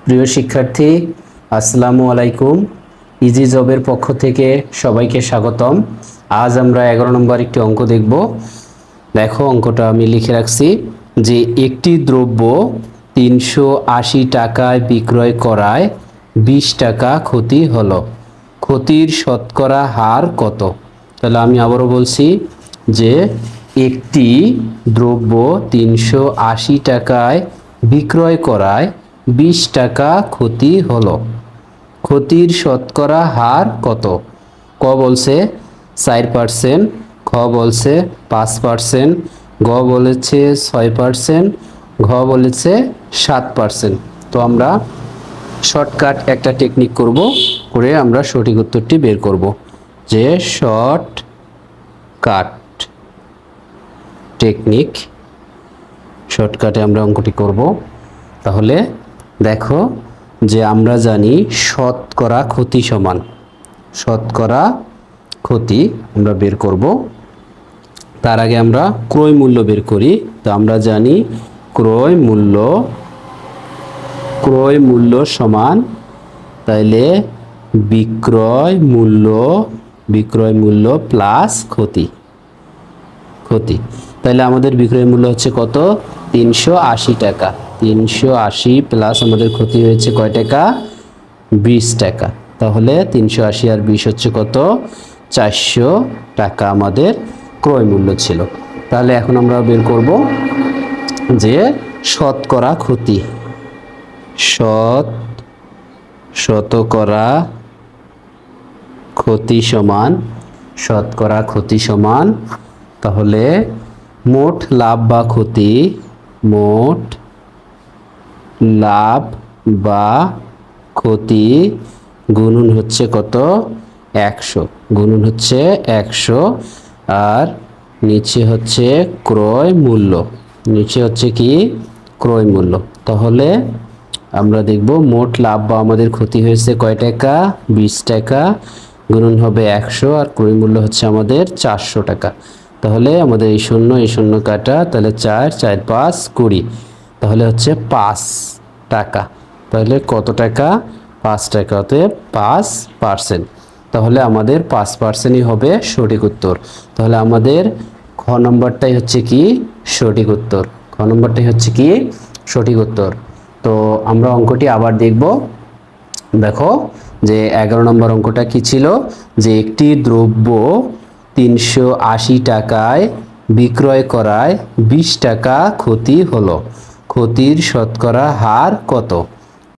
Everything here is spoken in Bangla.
প্রিয় শিক্ষার্থী, আসসালামু আলাইকুম। ইজি জবের পক্ষ থেকে সবাইকে স্বাগতম। আজ আমরা 11 নম্বর একটি অঙ্ক দেখব। দেখো, অঙ্কটা আমি লিখে রাখছি যে একটি দ্রব্য 380 টাকায় বিক্রয় করায় 20 টাকা ক্ষতি হলো, ক্ষতির শতকরা হার কত? তাহলে আমি আবারও বলছি যে একটি দ্রব্য 380 টাকায় বিক্রয় করায় 20 টাকা ক্ষতি হলো, ক্ষতির শতকরা হার কত? ক বলছে 4%, খ বলছে 5%, গ বলেছে 6%, ঘ বলেছে 7%। তো আমরা শর্টকাট একটা টেকনিক করব, করে আমরা সঠিক উত্তরটি বের করব। যে শর্টকাট টেকনিক, শর্টকাটে আমরা অঙ্কটি করব। তাহলে দেখো যে আমরা জানি শতকরা ক্ষতি সমান, শতকরা ক্ষতি আমরা বের করব। তার আগে আমরা ক্রয় মূল্য বের করি। তো আমরা জানি ক্রয় মূল্য সমান, তাইলে বিক্রয় মূল্য প্লাস ক্ষতি। তাহলে আমাদের বিক্রয় মূল্য হচ্ছে কত? 380 টাকা। 380 প্লাস আমাদের ক্ষতি হয়েছে কয় টাকা? 20 টাকা। তাহলে 380 আর 20 হচ্ছে কত? 400 টাকা আমাদের ক্রয় মূল্য ছিল। তাহলে এখন আমরা বের করব যে শতকরা ক্ষতি, শতকরা ক্ষতি সমান, শতকরা ক্ষতি সমান, তাহলে মোট লাভ বা ক্ষতি, মোট লাভ বা ক্ষতি গুণন হচ্ছে কত? 100, গুণন হচ্ছে 100। আর নিচে হচ্ছে ক্রয় মূল্য, নিচে হচ্ছে কি? ক্রয় মূল্য। তাহলে আমরা দেখব মোট লাভ বা আমাদের ক্ষতি হয়েছে কয় টাকা? 20 টাকা, গুণন হবে 100, আর ক্রয় মূল্য হচ্ছে আমাদের 400 টাকা। তাহলে আমাদের এই শূন্য কাটা, তাহলে 4 4 5 20, তাহলে হচ্ছে 5 টাকা। তাহলে কত টাকা? 5 টাকা, অতএব 5%। তাহলে আমাদের 5%ই হবে সঠিক উত্তর। তাহলে আমাদের খ নম্বরটাই হচ্ছে কি সঠিক উত্তর, খ নম্বরটাই হচ্ছে কি সঠিক উত্তর। তো আমরা অঙ্কটি আবার দেখব। দেখো যে 11 নম্বর অঙ্কটা কি ছিল, যে একটি দ্রব্য 380 টাকায় বিক্রয় করায় 20 টাকা ক্ষতি হলো, ক্ষতির শতকরা হার কত?